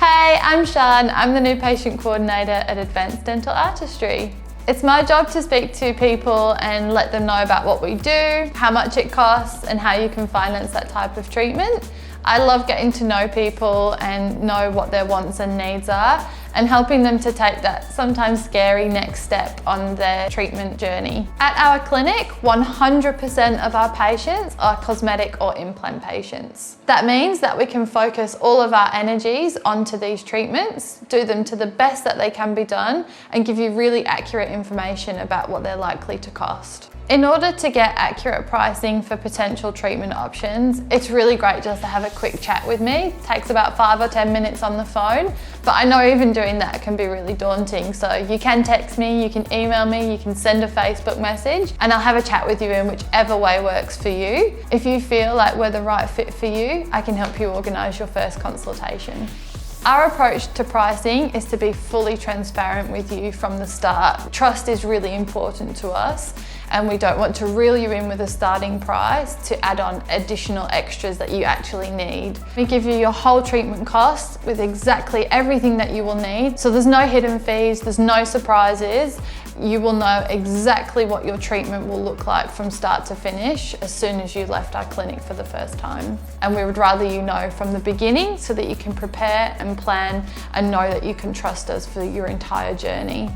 Hey, I'm Sian. I'm the new patient coordinator at Advanced Dental Artistry. It's my job to speak to people and let them know about what we do, how much it costs, and how you can finance that type of treatment. I love getting to know people and know what their wants and needs are, and helping them to take that sometimes scary next step on their treatment journey. At our clinic, 100% of our patients are cosmetic or implant patients. That means that we can focus all of our energies onto these treatments, do them to the best that they can be done, and give you really accurate information about what they're likely to cost. In order to get accurate pricing for potential treatment options, it's really great just to have a quick chat with me. It takes about 5 or 10 minutes on the phone, but I know even doing that can be really daunting. So you can text me, you can email me, you can send a Facebook message, and I'll have a chat with you in whichever way works for you. If you feel like we're the right fit for you, I can help you organise your first consultation. Our approach to pricing is to be fully transparent with you from the start. Trust is really important to us, and we don't want to reel you in with a starting price to add on additional extras that you actually need. We give you your whole treatment cost with exactly everything that you will need. So there's no hidden fees, there's no surprises. You will know exactly what your treatment will look like from start to finish as soon as you left our clinic for the first time. And we would rather you know from the beginning so that you can prepare and plan and know that you can trust us for your entire journey.